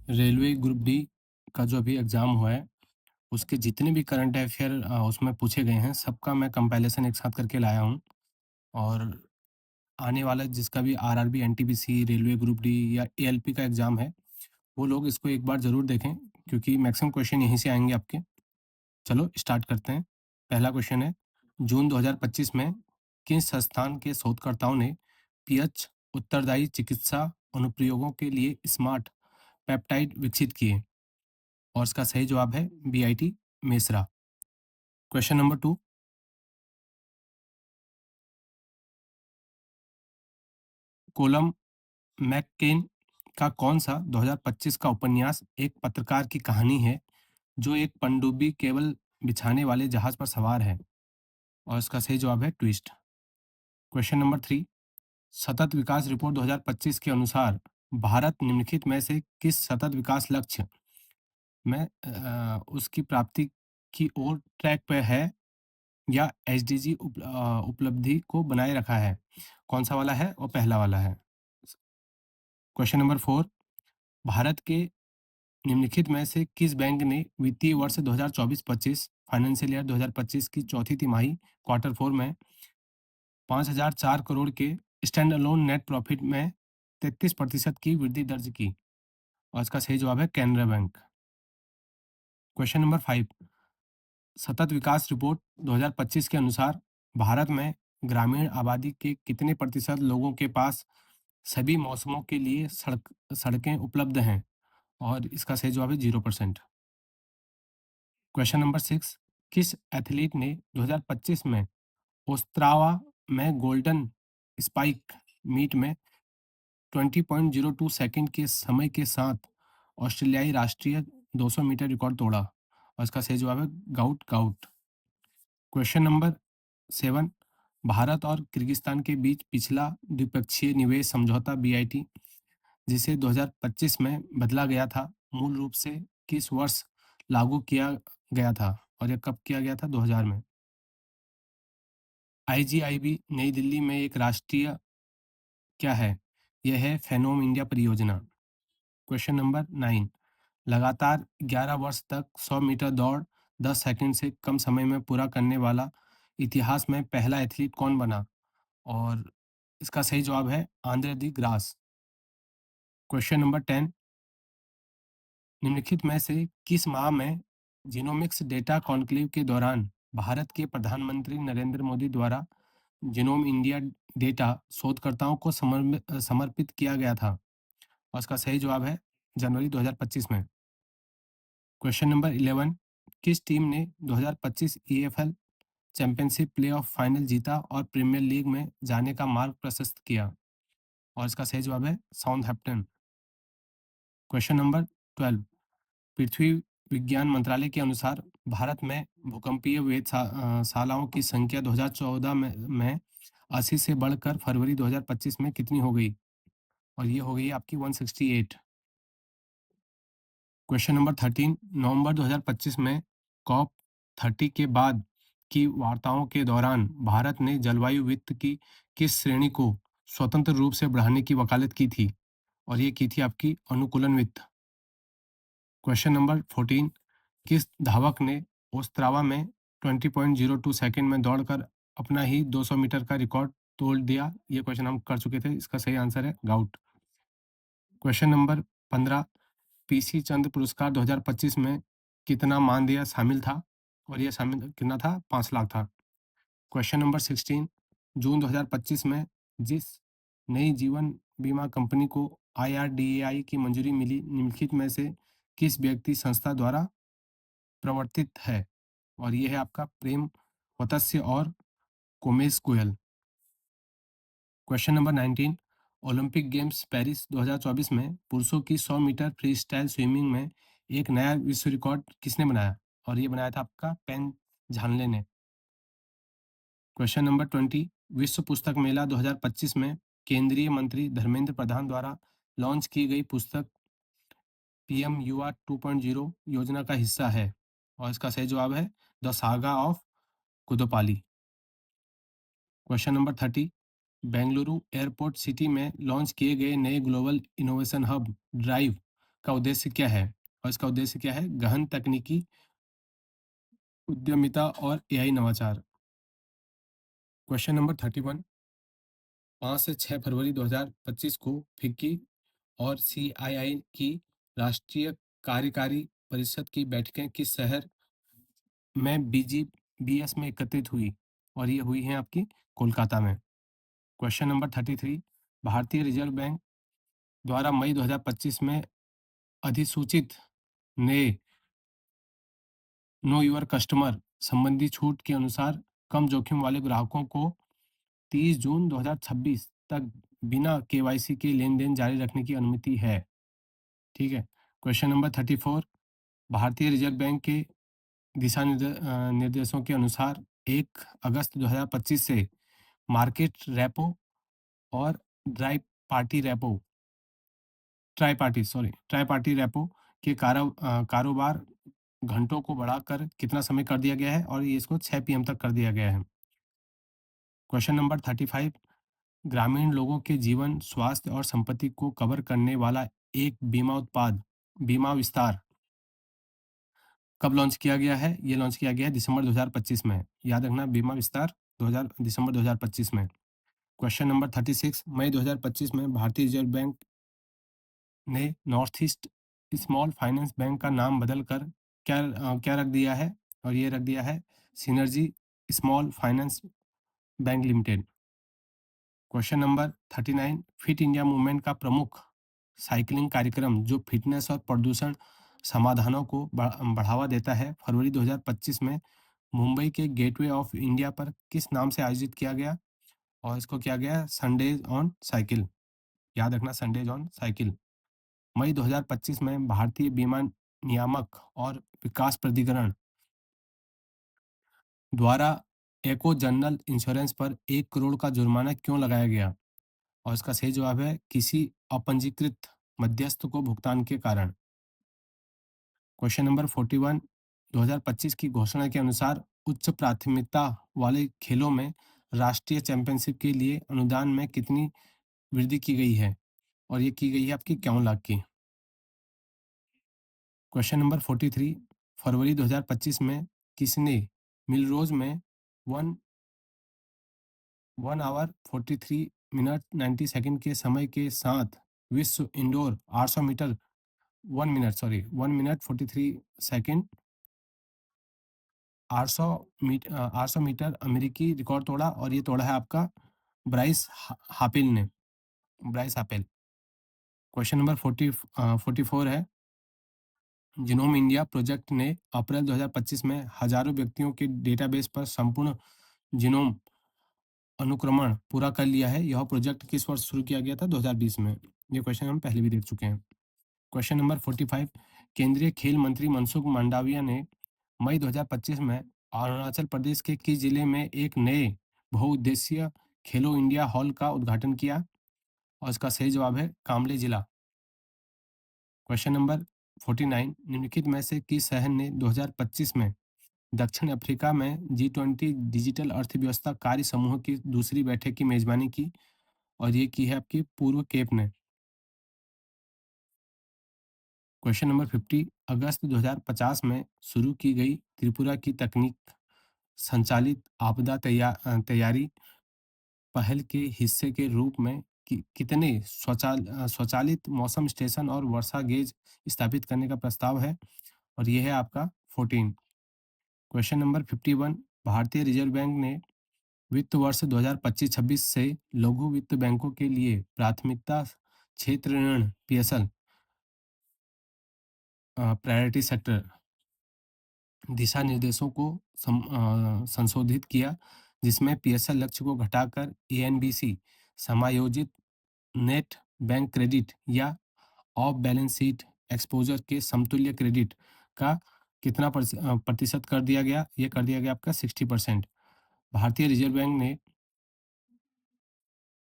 Railway group D का जो अभी एग्ज़ाम हुआ है, उसके जितने भी करंट अफेयर उसमें पूछे गए हैं, सबका मैं कंपाइलेशन एक साथ करके लाया हूँ। और आने वाला जिसका भी RRB, NTPC, railway group D या एएलपी का एग्ज़ाम है, वो लोग इसको एक बार ज़रूर देखें, क्योंकि मैक्सिमम क्वेश्चन यहीं से आएँगे आपके। चलो स्टार्ट करते हैं। पहला क्वेश्चन है, जून 2025 में किस संस्थान के शोधकर्ताओं ने पीएच उत्तरदायी चिकित्सा अनुप्रयोगों के लिए स्मार्ट पेप्टाइड विकसित किए? और इसका सही जवाब है BIT Mesra. Question number 2, Colm McCann का कौन सा 2025 का उपन्यास एक पत्रकार की कहानी है जो एक पनडुब्बी केबल बिछाने वाले जहाज पर सवार है? और इसका सही जवाब है ट्विस्ट। क्वेश्चन नंबर 3, सतत विकास रिपोर्ट 2025 के अनुसार भारत निम्नलिखित में से किस सतत विकास लक्ष्य में उसकी प्राप्ति की ओर ट्रैक पे है या एसडीजी उपलब्धि को बनाए रखा है? कौन सा वाला है और पहला वाला है? क्वेश्चन नंबर 4, भारत के निम्नलिखित में से किस बैंक ने वित्तीय वर्ष 2024-25 फाइनेंशियल ईयर 2025 की चौथी तिमाही क्वार्टर 4 में 5,004 करोड़ के स्टैंड अलोन नेट प्रॉफिट में 33% की वृद्धि दर्ज की? और इसका सही जवाब है कैनरा बैंक। क्वेश्चन नंबर 5, सतत विकास रिपोर्ट 2025 के अनुसार भारत में ग्रामीण आबादी के कितने प्रतिशत लोगों के पास सभी मौसमों के लिए सड़कें उपलब्ध हैं? और इसका सही जवाब है 0%। क्वेश्चन नंबर 6, किस एथलीट ने 2025 में ओस्त्रावा में गोल्डन स्पाइक मीट में 20.02 सेकंड के समय के साथ ऑस्ट्रेलियाई राष्ट्रीय 200 मीटर रिकॉर्ड तोड़ा? और इसका सही जवाब है gout gout. Question number 7, Bharat और किर्गिस्तान के बीच पिछला द्विपक्षीय निवेश समझौता बीआईटी, जिसे 2025 में बदला गया था, मूल रूप से किस वर्ष लागू किया गया था? और यह कब किया गया था? 2000 में। आईजीआईबी नई दिल्ली में एक राष्ट्रीय क्या है? यह है फेनोम इंडिया परियोजना। क्वेश्चन नंबर 9, लगातार 11 वर्ष तक 100 मीटर दौड़ 10 सेकंड से कम समय में पूरा करने वाला इतिहास में पहला एथलीट कौन बना? और इसका सही जवाब है आंद्रे दी ग्रास। क्वेश्चन नंबर 10, निम्नलिखित में से किस माह में जीनोमिक्स डेटा कॉन्क्लेव के दौरान भारत के प्रधानमंत्री नरेंद्र मोदी द्वारा जीनोम इंडिया डेटा शोधकर्ताओं को समर्पित किया गया था? और इसका सही जवाब है जनवरी 2025 में। क्वेश्चन नंबर 11, किस टीम ने 2025 ईएफएल चैंपियनशिप प्लेऑफ फाइनल जीता और प्रीमियर लीग में जाने का मार्ग प्रशस्त किया? और इसका सही जवाब है साउथहैम्पटन। क्वेश्चन नंबर 12, पृथ्वी विज्ञान मंत्रालय के अनुसार भारत में भूकंपीय वेधशालाओं की संख्या 2014 में 80 से बढ़कर फरवरी 2025 में कितनी हो गई? और ये हो गई आपकी 168। क्वेश्चन नंबर 13, नवंबर 2025 में कॉप 30 के बाद की वार्ताओं के दौरान भारत ने जलवायु वित्त की किस श्रेणी को स्वतंत्र रूप से बढ़ाने की वकालत की थी? और ये की थी आपकी अनुकूलन वित्त। क्वेश्चन नंबर 14, किस धावक ने ओस्त्रावा में 20.02 सेकंड में दौड़कर अपना ही 200 मीटर का रिकॉर्ड तोड़ दिया? ये क्वेश्चन हम कर चुके थे, इसका सही आंसर है गाउट। क्वेश्चन नंबर 15, पीसी चंद पुरस्कार 2025 में कितना मानदेय शामिल था? और यह शामिल कितना था? 5 लाख था। क्वेश्चन नंबर 16, जून 2025 में जिस नई जीवन बीमा कंपनी को आईआरडीएआई की मंजूरी मिली, निम्नलिखित में से किस व्यक्ति संस्था द्वारा प्रवर्तित है? और ये है आपका प्रेम वत्स्य और Komesh Goyal. Question number 19, Olympic games Paris 2024 में पुरुषों की 100 मीटर फ्री स्टाइल स्विमिंग में एक नया विश्व रिकॉर्ड किसने बनाया? और ये बनाया था आपका पेन झानले ने। क्वेश्चन नंबर 20, विश्व पुस्तक मेला 2025 में केंद्रीय मंत्री धर्मेंद्र प्रधान द्वारा लॉन्च की गई पुस्तक पीएम युवा 2.0 योजना का हिस्सा है? और इसका सही जवाब है the saga of Kudopali. Question number 30, Bengaluru airport city में लॉन्च किए गए नए ग्लोबल इनोवेशन हब ड्राइव का उद्देश्य क्या है? और इसका उद्देश्य क्या है? गहन तकनीकी उद्यमिता और एआई नवाचार। क्वेश्चन नंबर 31, 5 से 6 फरवरी 2025 को फिक्की और सीआईआई की राष्ट्रीय कार्यकारी परिषद की बैठकें किस शहर में बीजीबीएस में एकत्रित हुई? और ये हुई हैं आपकी कोलकाता में। क्वेश्चन नंबर 33, भारतीय रिजर्व बैंक द्वारा मई 2025 में अधिसूचित नए नो योर कस्टमर संबंधी छूट के अनुसार कम जोखिम वाले ग्राहकों को 30 जून 2026 तक बिना केवाईसी के लेन देन जारी रखने की अनुमति है। ठीक है। क्वेश्चन नंबर 34, भारतीय रिजर्व बैंक के निर्देशों के अनुसार 1 अगस्त 2025 से मार्केट रेपो और dry party repo try party repo के कारोबार घंटों को बढ़ाकर कितना समय कर दिया गया है? और ये इसको 6 पीएम तक कर दिया गया है। क्वेश्चन नंबर 35, ग्रामीण लोगों के जीवन, स्वास्थ्य और संपत्ति को कवर करने वाला एक बीमा उत्पाद बीमा विस्तार कब लॉन्च किया गया है? ये लॉन्च किया गया है दिसंबर 2025 में। याद रखना, बीमा विस्तार 2000 दिसंबर 2025 में। क्वेश्चन नंबर 36, मई 2025 में भारतीय रिजर्व बैंक ने north east small finance bank का नाम बदलकर क्या रख दिया है? और ये रख दिया है synergy small finance bank limited. Question number 39, fit India movement का प्रमुख साइकिलिंग कार्यक्रम जो फिटनेस और प्रदूषण समाधानों को बढ़ावा देता है, फरवरी 2025 में मुंबई के गेटवे ऑफ इंडिया पर किस नाम से आयोजित किया गया? और इसको किया गया संडेज ऑन साइकिल। याद रखना, संडेज ऑन साइकिल। मई 2025 में भारतीय बीमा नियामक और विकास प्राधिकरण द्वारा एको जनरल इंश्योरेंस पर 1 करोड़ का जुर्माना क्यों लगाया गया? और इसका सही जवाब है किसी अपंजीकृत मध्यस्थ को भुगतान के कारण। क्वेश्चन नंबर 41, 2025 की घोषणा के अनुसार उच्च प्राथमिकता वाले खेलों में राष्ट्रीय चैंपियनशिप के लिए अनुदान में कितनी वृद्धि की गई है? और ये की गई है आपकी 51 लाख की। क्वेश्चन नंबर 43, फरवरी 2025 में किसने मिलरोज में 1 आवर 43 मिनट 90 सेकंड के समय के साथ विश्व indoor 800 metre 1 minute 43 second 800 metre अमेरिकी रिकॉर्ड तोड़ा, और ये तोड़ा है आपका ब्राइस हापेल। क्वेश्चन नंबर 44 है, जीनोम इंडिया प्रोजेक्ट ने अप्रैल 2025 में हजारों व्यक्तियों के डेटाबेस पर संपूर्ण जीनोम अनुक्रमण पूरा कर लिया है। यह प्रोजेक्ट किस वर्ष शुरू किया गया था? 2020 में। ये क्वेश्चन हम पहले भी देख चुके हैं। क्वेश्चन नंबर 45, केंद्रीय खेल मंत्री मनसुख मांडविया ने मई 2025 में अरुणाचल प्रदेश के किस जिले में एक नए बहुउद्देशीय खेलो इंडिया हॉल का उद्घाटन किया? और इसका सही जवाब है कामले जिला। क्वेश्चन नंबर 49, निम्नलिखित में से किस शहर ने 2025 में दक्षिण अफ्रीका में G20 डिजिटल अर्थव्यवस्था कार्य समूह की दूसरी बैठक की मेजबानी की? और ये की है आपकी पूर्व केप ने। क्वेश्चन नंबर 50, अगस्त 2050 में शुरू की गई त्रिपुरा की तकनीक संचालित आपदा तैयारी पहल के हिस्से के रूप में कितने स्वचालित मौसम स्टेशन और वर्षा गेज स्थापित करने का प्रस्ताव है? और यह है आपका 14। क्वेश्चन नंबर 51, भारतीय रिजर्व बैंक ने वित्त वर्ष 2025-26 से लघु वित्त बैंकों के लिए प्राथमिकता क्षेत्र ऋण पीएसएल प्रायोरिटी सेक्टर दिशा निर्देशों को संशोधित किया, जिसमें पीएसएल लक्ष्य को घटाकर एएनबीसी समायोजित नेट बैंक क्रेडिट या ऑफ बैलेंस शीट एक्सपोजर के समतुल्य क्रेडिट का कितना प्रतिशत कर दिया गया? ये कर दिया गया आपका 60%। भारतीय रिजर्व बैंक ने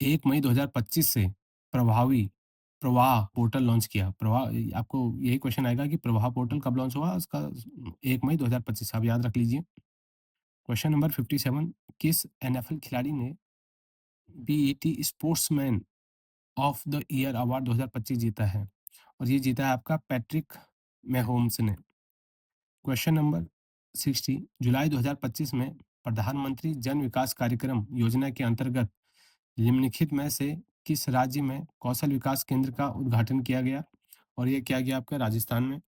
1 मई 2025 से प्रभावी प्रवाह पोर्टल लॉन्च किया। आपको यही क्वेश्चन आएगा कि प्रवाह पोर्टल कब लॉन्च हुआ? उसका 1 मई 2025, आप याद रख लीजिए। क्वेश्चन नंबर 57, किस एनएफएल खिलाड़ी ने BET sportsman of the year award 2025 जीता है? और ये जीता है आपका पैट्रिक मैहोम्स ने। क्वेश्चन नंबर 60, जुलाई 2025 में प्रधानमंत्री जन विकास कार्यक्रम योजना के अंतर्गत निम्नलिखित में से किस राज्य में कौशल विकास केंद्र का उद्घाटन किया गया? और ये किया गया आपका राजस्थान में।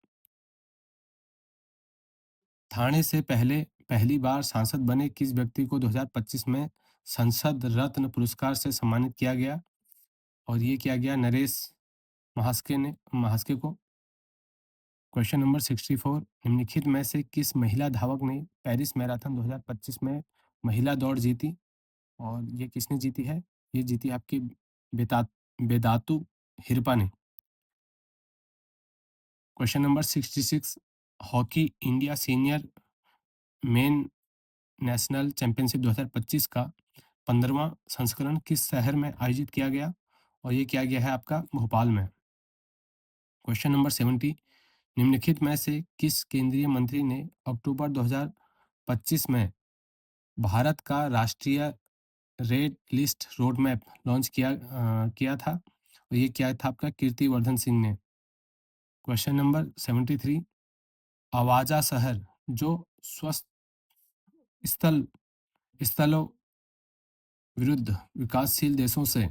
थाने से पहले पहली बार सांसद बने किस व्यक्ति को 2025 में संसद रत्न पुरस्कार से सम्मानित किया गया? और ये किया गया नरेश महास्के को। क्वेश्चन नंबर 64, निम्नलिखित में से किस महिला धावक ने पेरिस मैराथन 2025 में महिला दौड़ जीती? और ये किसने जीती है? ये जीती आपकी बेता बेदातु हिरपा ने। Question number 66, hockey India senior main national championship 2025 का 15वां संस्करण किस शहर में आयोजित किया गया? और ये किया गया है आपका भोपाल में। क्वेश्चन नंबर 70, निम्नलिखित में से किस केंद्रीय मंत्री ने अक्टूबर 2025 में भारत का राष्ट्रीय red list road map launch किया था? और ये क्या था आपका कीर्तिवर्धन सिंह ने। क्वेश्चन नंबर 73, अवाजा शहर जो स्वस्थ स्थल स्थलों विरुद्ध विकासशील देशों से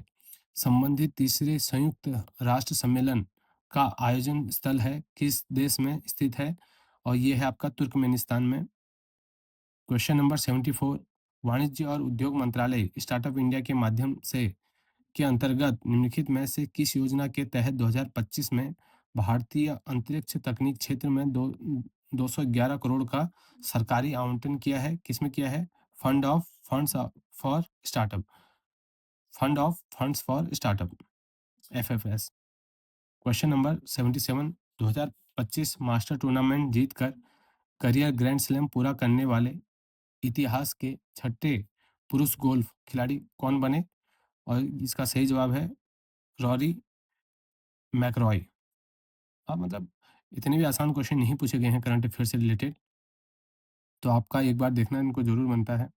संबंधित तीसरे संयुक्त राष्ट्र सम्मेलन का आयोजन स्थल है, किस देश में स्थित है? और ये है आपका तुर्कमेनिस्तान में। क्वेश्चन नंबर 74, वाणिज्य और उद्योग मंत्रालय स्टार्टअप इंडिया के माध्यम से के अंतर्गत निम्नलिखित में से किस योजना के तहत 2025 में भारतीय अंतरिक्ष तकनीक क्षेत्र में 211 करोड़ का सरकारी आवंटन किया है? किसमें किया है? Funds for startup fund of funds for startup, FFS. Question number 77, 2025 master tournament जीतकर करियर ग्रैंड स्लैम पूरा करने वाले इतिहास के छठे पुरुष गोल्फ खिलाड़ी कौन बने? और इसका सही जवाब है रॉरी मैकरॉय। अब मतलब इतने भी आसान क्वेश्चन नहीं पूछे गए हैं करंट अफेयर से रिलेटेड, तो आपका एक बार देखना इनको जरूर बनता है।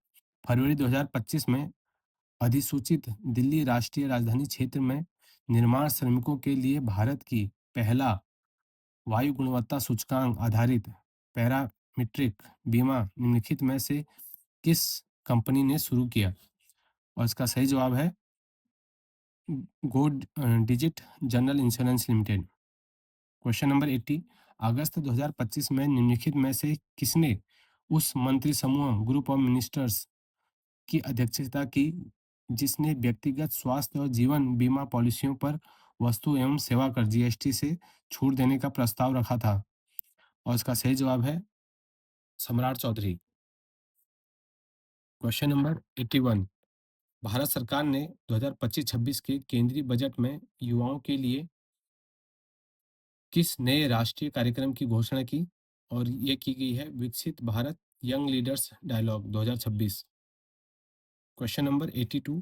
फरवरी 2025 में अधिसूचित दिल्ली राष्ट्रीय राजधानी क्षेत्र में निर्माण श्रमिकों के लिए भारत की पहला वायु गुणवत्ता सूचकांक आधारित पैरामीट्रिक बीमा निम्नलिखित में से किस कंपनी ने शुरू किया? और इसका सही जवाब है Go Digit General Insurance Limited. Question number 80, अगस्त 2025 में निम्नलिखित में से किसने उस मंत्री समूह ग्रुप ऑफ मिनिस्टर्स की अध्यक्षता की जिसने व्यक्तिगत स्वास्थ्य और जीवन बीमा पॉलिसियों पर वस्तु एवं सेवा कर जीएसटी से छूट देने का प्रस्ताव रखा था? और इसका सही जवाब है सम्राट चौधरी। क्वेश्चन नंबर 81, भारत सरकार ने 2025-26 के केंद्रीय बजट में युवाओं के लिए किस नए राष्ट्रीय कार्यक्रम की घोषणा की? और ये की गई है Viksit Bharat young leaders dialogue 2026। Question number 82,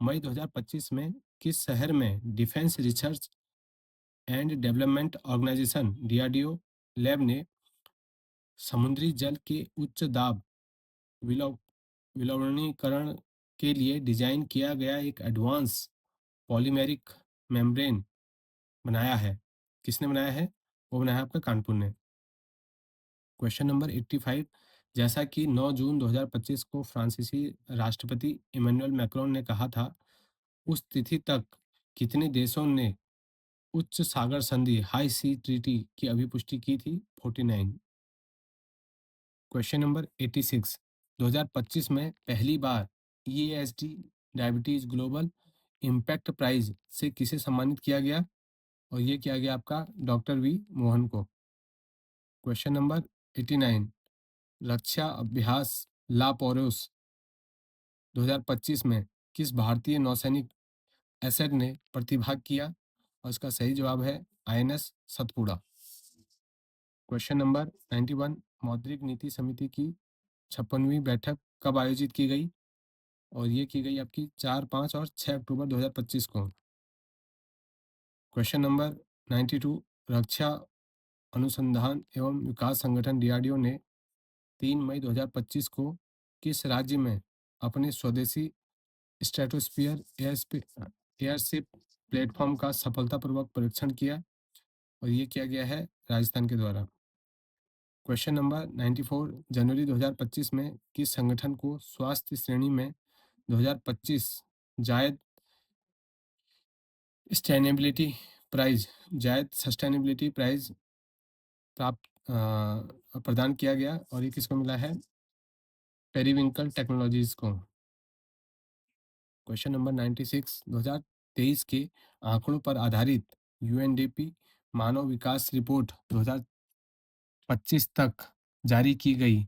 मई 2025 में किस शहर में defence research and development organisation DRDO lab ने समुद्री जल के उच्च दाब विलव विलवणीकरण के लिए डिजाइन किया गया एक एडवांस पॉलीमेरिक मेम्ब्रेन बनाया है? किसने बनाया है? वो बनाया है आपका कानपुर ने। क्वेश्चन नंबर 85, जैसा कि 9 जून 2025 को फ्रांसीसी राष्ट्रपति इमैनुअल मैक्रोन ने कहा था, उस तिथि तक कितने देशों ने उच्च सागर संधि हाई सी ट्रीटी की अभिपुष्टि की थी? 49। क्वेश्चन नंबर 86, 2025 में पहली बार ESD diabetes global impact prize से किसे सम्मानित किया गया? और ये किया गया आपका डॉक्टर वी मोहन को। क्वेश्चन नंबर 89, रक्षा अभ्यास लापोरोस 2025 में किस भारतीय नौसैनिक एसेट ने प्रतिभाग किया? और इसका सही जवाब है आईएनएस सतपुड़ा। क्वेश्चन नंबर 91, मौद्रिक नीति समिति की 56वीं बैठक कब आयोजित की गई? और ये की गई आपकी 4, 5 और 6 अक्टूबर 2025 को। क्वेश्चन नंबर 92, रक्षा अनुसंधान एवं विकास संगठन डीआरडीओ ने 3 मई 2025 को किस राज्य में अपने स्वदेशी स्ट्रेटोस्फियर एयरशिप प्लेटफॉर्म का सफलतापूर्वक परीक्षण किया? और ये किया गया है राजस्थान के द्वारा। क्वेश्चन नंबर 94, जनवरी 2025 में किस संगठन को स्वास्थ्य श्रेणी में 2025 जायद सस्टेनेबिलिटी प्राइज जायद सस्टेनेबिलिटी प्राइज प्राप्त प्रदान किया गया, और ये किसको मिला है? पेरीविंकल टेक्नोलॉजीज को। क्वेश्चन नंबर 96, 2023 के आंकड़ों पर आधारित यूएनडीपी मानव विकास रिपोर्ट 2025 तक जारी की गई।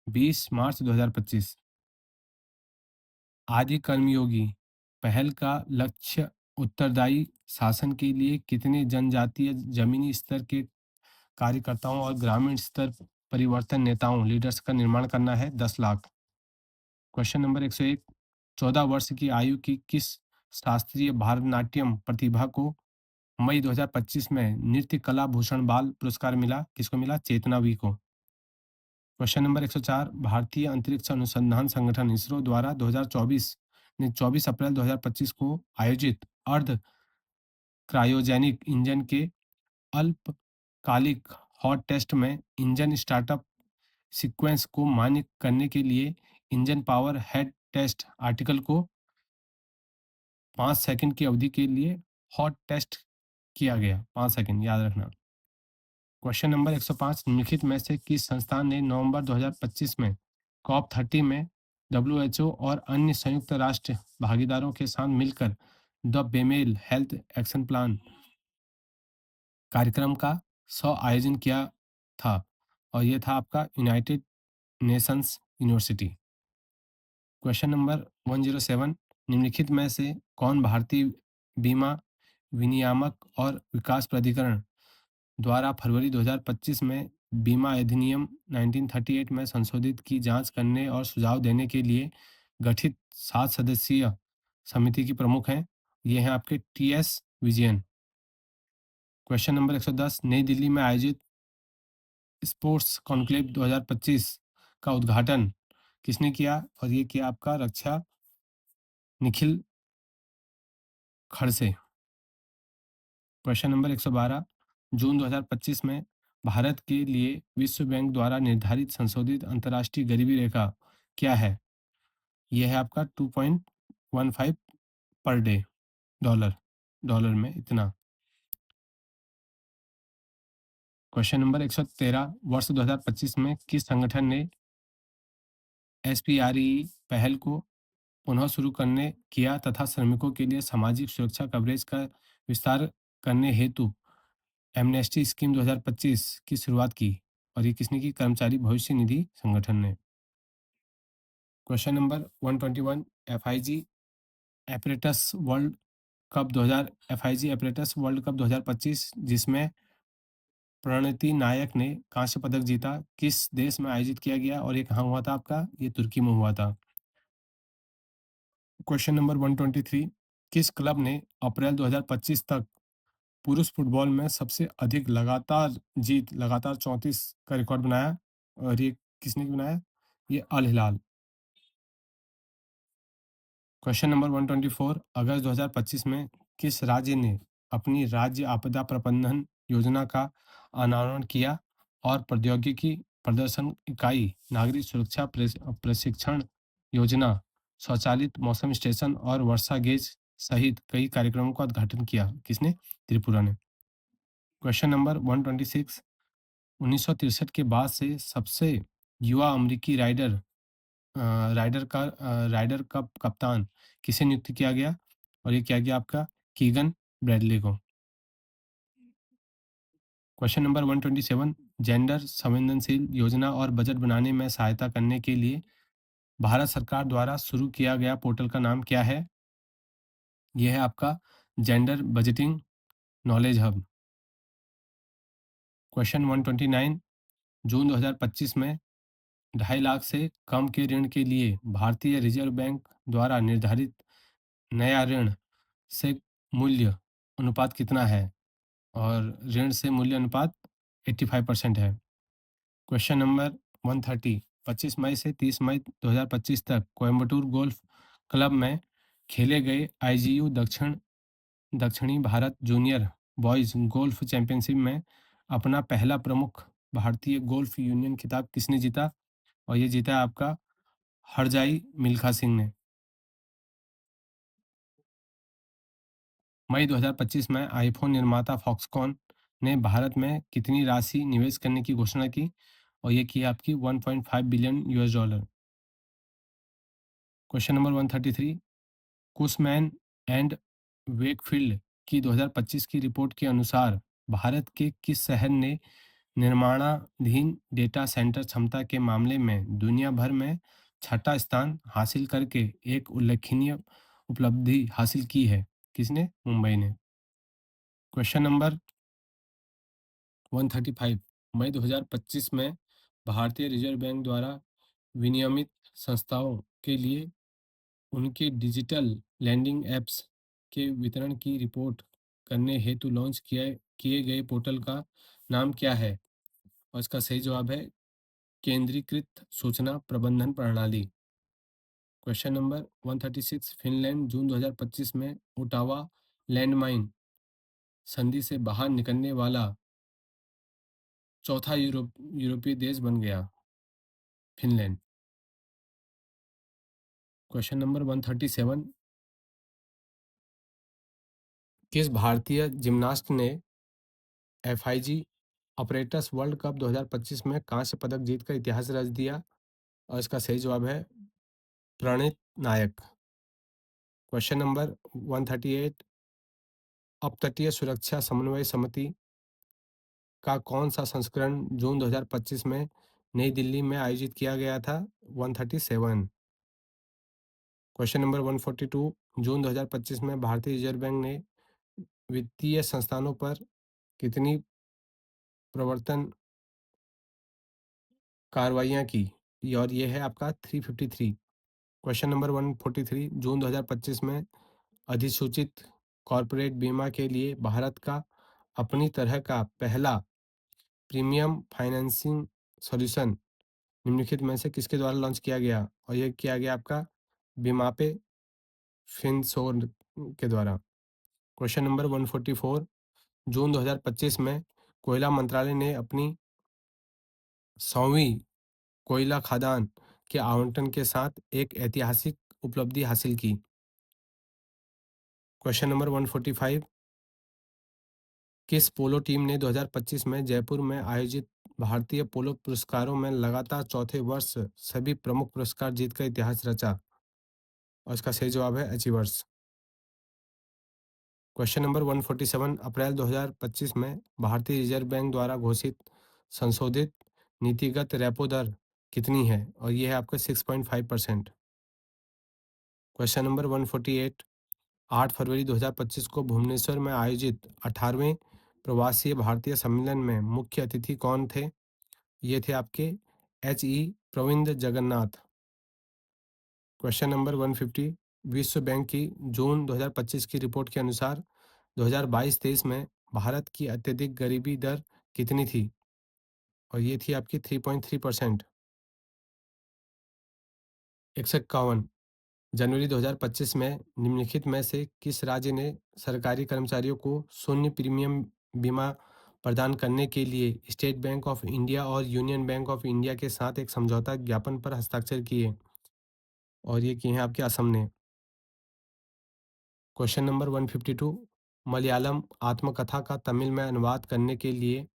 20 मार्च 2025। आदि कर्मयोगी पहल का लक्ष्य उत्तरदायी शासन के लिए कितने जनजातीय जमीनी स्तर के कार्यकर्ताओं और ग्रामीण स्तर परिवर्तन नेताओं लीडर्स का निर्माण करना है? 10 लाख। क्वेश्चन नंबर 101, 14 वर्ष की आयु की किस शास्त्रीय भारतनाट्यम प्रतिभा को मई 2025 में नृत्य कला भूषण बाल पुरस्कार मिला? किसको मिला? चेतना वी को। क्वेश्चन नंबर 104, भारतीय अंतरिक्ष अनुसंधान संगठन इसरो द्वारा 2024 ने 24 अप्रैल 2025 को आयोजित अर्ध क्रायोजेनिक इंजन के अल्पकालिक हॉट टेस्ट में इंजन स्टार्टअप सीक्वेंस को मान्य करने के लिए engine power head test article को 5 सेकंड की अवधि के लिए हॉट टेस्ट किया गया। 5 सेकंड याद रखना। क्वेश्चन नंबर 105, निम्नलिखित में से किस संस्थान ने नवंबर 2025 में कॉप 30 में WHO और अन्य संयुक्त राष्ट्र भागीदारों के साथ मिलकर द बेमेल हेल्थ एक्शन प्लान कार्यक्रम का आयोजन किया था? और यह था आपका United Nations university. Question number 107, निम्नलिखित में से कौन भारतीय बीमा विनियामक और विकास प्राधिकरण द्वारा फरवरी 2025 में बीमा अधिनियम 1938 में संशोधित की जांच करने और सुझाव देने के लिए गठित 7 सदस्यीय समिति की प्रमुख हैं? ये हैं आपके TS विजयन। क्वेश्चन नंबर 110, नई दिल्ली में आयोजित स्पोर्ट्स कॉन्क्लेव 2025 का उद्घाटन किसने किया? और ये किया आपका रक्षा निखिल खड़से। क्वेश्चन नंबर 112, जून 2025 में भारत के लिए विश्व बैंक द्वारा निर्धारित संशोधित अंतर्राष्ट्रीय गरीबी रेखा क्या है? यह है आपका 2.15 पर डे डॉलर, डॉलर में इतना। क्वेश्चन नंबर 113, वर्ष 2025 में किस संगठन ने SPRE पहल को पुनः शुरू करने किया तथा श्रमिकों के लिए सामाजिक सुरक्षा कवरेज का विस्तार करने हेतु एमनेस्टी स्कीम 2025 की शुरुआत की? और ये किसने की? कर्मचारी भविष्य निधि संगठन ने। Question number 121, FIG apparatus world cup 2025 जिसमें प्रणति नायक ने कांस्य पदक जीता, किस देश में आयोजित किया गया और ये कहाँ हुआ था आपका? ये तुर्की में हुआ था। क्वेश्चन नंबर 123, किस क्लब ने अप्रैल 2025 तक पुरुष फुटबॉल में सबसे अधिक लगातार 34 का रिकॉर्ड बनाया? और ये किसने बनाया? ये अल हिलाल। क्वेश्चन नंबर 124, अगस्त 2025 में किस राज्य ने अपनी राज्य आपदा प्रबंधन योजना का अनावरण किया और प्रौद्योगिकी प्रदर्शन इकाई, नागरिक सुरक्षा प्रशिक्षण योजना, स्वचालित मौसम स्टेशन और वर्षा गेज सहित कई कार्यक्रमों का उद्घाटन किया? किसने? त्रिपुरा ने। क्वेश्चन नंबर 126, 1963 के बाद से सबसे युवा अमेरिकी राइडर का कप्तान किसे नियुक्त किया गया? और ये किया गया आपका कीगन ब्रैडली को। क्वेश्चन नंबर 127, जेंडर संवेदनशील योजना और बजट बनाने में सहायता करने के लिए भारत सरकार द्वारा शुरू किया गया पोर्टल का नाम क्या है? यह है आपका gender budgeting knowledge hub. Question 129, जून 2025 में 2.5 लाख से कम के ऋण के लिए भारतीय रिजर्व बैंक द्वारा निर्धारित नया ऋण से मूल्य अनुपात कितना है? और ऋण से मूल्य अनुपात 85% है। क्वेश्चन नंबर 130, 25 मई से 30 मई 2025 तक कोयम्बटूर गोल्फ क्लब में खेले गए IGU दक्षिणी Bharat junior boys golf championship में अपना पहला प्रमुख भारतीय गोल्फ यूनियन खिताब किसने जीता? और ये जीता है आपका हरजाई मिल्खा सिंह ने। मई 2025 में आईफोन निर्माता फॉक्सकॉन ने भारत में कितनी राशि निवेश करने की घोषणा की? और ये की है आपकी 1.5 billion US dollar. Question number 133, Cushman and Wakefield की 2025 की रिपोर्ट के अनुसार भारत के किस शहर ने निर्माणाधीन डेटा सेंटर क्षमता के मामले में दुनिया भर में छठा स्थान हासिल करके एक उल्लेखनीय उपलब्धि हासिल की है? किसने? मुंबई ने। क्वेश्चन नंबर 135, मई 2025 में भारतीय रिजर्व बैंक द्वारा विनियमित संस्थाओं के लिए उनके डिजिटल लैंडिंग ऐप्स के वितरण की रिपोर्ट करने हेतु लॉन्च किए किए गए पोर्टल का नाम क्या है? और इसका सही जवाब है केंद्रीकृत सूचना प्रबंधन प्रणाली। क्वेश्चन नंबर 136, फिनलैंड जून 2025 में ओटावा लैंडमाइन संधि से बाहर निकलने वाला चौथा यूरोपीय देश बन गया। फिनलैंड। क्वेश्चन नंबर 137, किस भारतीय जिम्नास्ट ने एफआईजी ऑपरेटर्स वर्ल्ड कप 2025 में कांस्य पदक जीतकर इतिहास रच दिया? और इसका सही जवाब है प्रणीत नायक। क्वेश्चन नंबर 138, अपतटीय सुरक्षा समन्वय समिति का कौन सा संस्करण जून 2025 में नई दिल्ली में आयोजित किया गया था? 137। क्वेश्चन नंबर 142, जून 2025 में भारतीय रिजर्व बैंक ने वित्तीय संस्थानों पर कितनी प्रवर्तन कार्रवाइयाँ की? और ये है आपका 353। क्वेश्चन नंबर 143, जून 2025 में अधिसूचित कॉरपोरेट बीमा के लिए भारत का अपनी तरह का पहला प्रीमियम फाइनेंसिंग सॉल्यूशन निम्नलिखित में से किसके द्वारा लॉन्च किया गया? और यह किया गया आपका बीमापे फिनसोर के द्वारा। क्वेश्चन नंबर 144, जून 2025 में कोयला मंत्रालय ने अपनी 100वीं कोयला खदान के आवंटन के साथ एक ऐतिहासिक उपलब्धि हासिल की। क्वेश्चन नंबर 145, किस पोलो टीम ने 2025 में जयपुर में आयोजित भारतीय पोलो पुरस्कारों में लगातार चौथे वर्ष सभी प्रमुख पुरस्कार जीतकर इतिहास रचा? और इसका सही जवाब है अचीवर्स। क्वेश्चन नंबर 147, अप्रैल 2025 में भारतीय रिजर्व बैंक द्वारा घोषित संशोधित नीतिगत रेपो दर कितनी है? और ये है आपका 6.5%। क्वेश्चन नंबर 148, 8 फरवरी 2025 को भुवनेश्वर में आयोजित 18वें प्रवासी भारतीय सम्मेलन में मुख्य अतिथि कौन थे? ये थे आपके प्रविंद जगन्नाथ। क्वेश्चन नंबर 150, विश्व बैंक की जून 2025 की रिपोर्ट के अनुसार 2022-23 में भारत की अत्यधिक गरीबी दर कितनी थी? और ये थी आपकी 3.3%। 151, जनवरी 2025 में निम्नलिखित में से किस राज्य ने सरकारी कर्मचारियों को शून्य प्रीमियम बीमा प्रदान करने के लिए स्टेट बैंक ऑफ इंडिया और यूनियन बैंक ऑफ इंडिया के साथ एक समझौता ज्ञापन पर हस्ताक्षर किए? और ये किए हैं आपके असम ने। क्वेश्चन नंबर 152, मलयालम आत्मकथा का तमिल में अनुवाद करने के लिए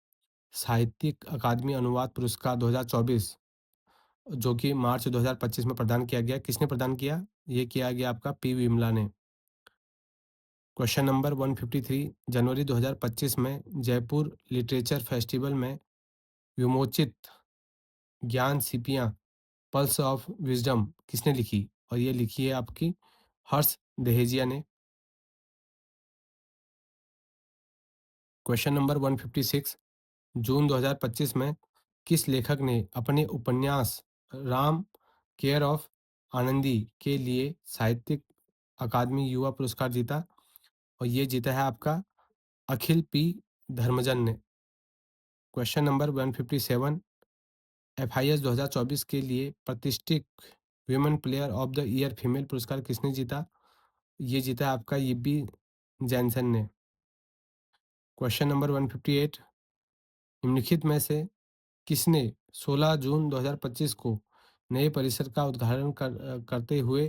साहित्यिक अकादमी अनुवाद पुरस्कार 2024 जो कि मार्च 2025 में प्रदान किया गया, किसने प्रदान किया? ये किया गया आपका पी विमला ने। क्वेश्चन नंबर 153, जनवरी 2025 में जयपुर लिटरेचर फेस्टिवल में विमोचित ज्ञान सिपियाँ पल्स ऑफ विजडम किसने लिखी? और ये लिखी है आपकी हर्ष दहेजिया ने। क्वेश्चन नंबर 156, जून 2025 में किस लेखक ने अपने उपन्यास राम केयर ऑफ आनंदी के लिए साहित्यिक अकादमी युवा पुरस्कार जीता? और ये जीता है आपका अखिल पी धर्मजन ने। क्वेश्चन नंबर 157, एफआईएस 2024 के लिए प्रतिष्ठित women player of the year female पुरस्कार किसने जीता? ये जीता है आपका यिब्बी जैनसन ने। क्वेश्चन नंबर 158, निम्नलिखित में से किसने 16 जून 2025 को नए परिसर का उद्घाटन करते हुए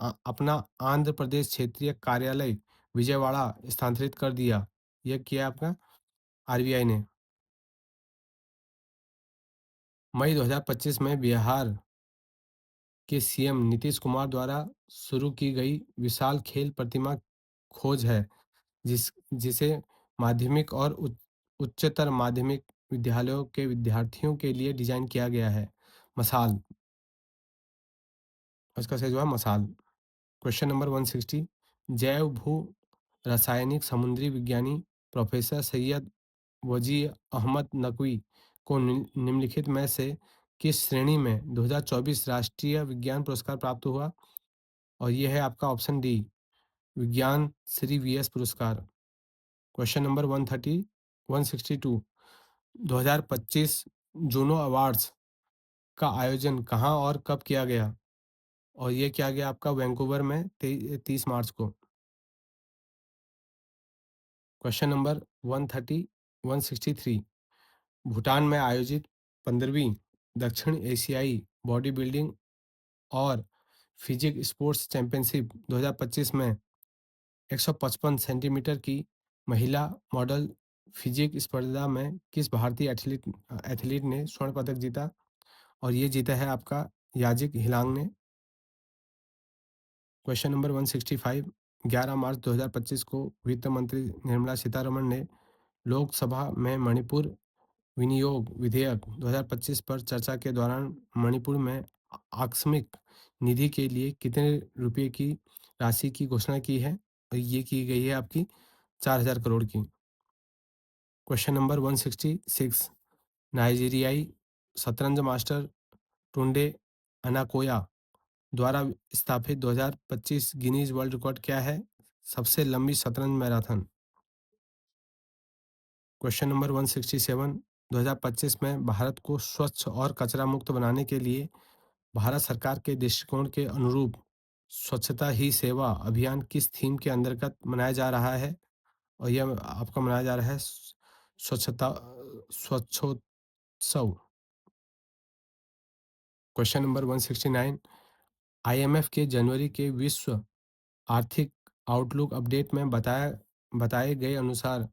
अपना आंध्र प्रदेश क्षेत्रीय कार्यालय विजयवाड़ा स्थानांतरित कर दिया? यह किया आपका आरबीआई ने। मई 2025 में बिहार के सीएम नीतीश कुमार द्वारा शुरू की गई विशाल खेल प्रतिमा खोज है, जिसे माध्यमिक और उच्चतर माध्यमिक विद्यालयों के विद्यार्थियों के लिए डिजाइन किया गया है। मसाल, इसका सही जवाब मसाल। क्वेश्चन नंबर 160, जैव भू रासायनिक समुद्री विज्ञानी प्रोफेसर सैयद वजी अहमद नकवी को निम्नलिखित में से किस श्रेणी में 2024 राष्ट्रीय विज्ञान पुरस्कार प्राप्त हुआ? और यह है आपका ऑप्शन डी, विज्ञान श्री वीएस पुरस्कार। क्वेश्चन नंबर 162, 2025 जूनो अवार्ड्स का आयोजन कहाँ और कब किया गया? और ये किया गया आपका वैंकूवर में 30 मार्च को। क्वेश्चन नंबर 163, भूटान में आयोजित 15वीं दक्षिण एशियाई बॉडी बिल्डिंग और फिजिक स्पोर्ट्स चैंपियनशिप 2025 में 155 सेंटीमीटर की महिला मॉडल फिजिक स्पर्धा में किस भारतीय एथलीट ने स्वर्ण पदक जीता? और ये जीता है आपका याजिक हिलांग ने। क्वेश्चन नंबर 165, 11 मार्च 2025 को वित्त मंत्री निर्मला सीतारमण ने लोकसभा में मणिपुर विनियोग विधेयक 2025 पर चर्चा के दौरान मणिपुर में आकस्मिक निधि के लिए कितने रुपए की राशि की घोषणा की है? और ये की गई है आपकी 4,000 करोड़ की। क्वेश्चन नंबर 166, नाइजीरियाई शतरंज मास्टर टुंडे अनाकोया द्वारा स्थापित 2025 गिनीज वर्ल्ड रिकॉर्ड क्या है? सबसे लंबी शतरंज मैराथन। क्वेश्चन नंबर 167, 2025 में भारत को स्वच्छ और कचरा मुक्त बनाने के लिए भारत सरकार के दृष्टिकोण के अनुरूप स्वच्छता ही सेवा अभियान किस थीम के अंतर्गत मनाया जा रहा है? और यह आपका मनाया जा रहा है स्वच्छता स्वच्छोत्सव। क्वेश्चन नंबर 169, आईएमएफ के जनवरी के विश्व आर्थिक आउटलुक अपडेट में बताए गए अनुसार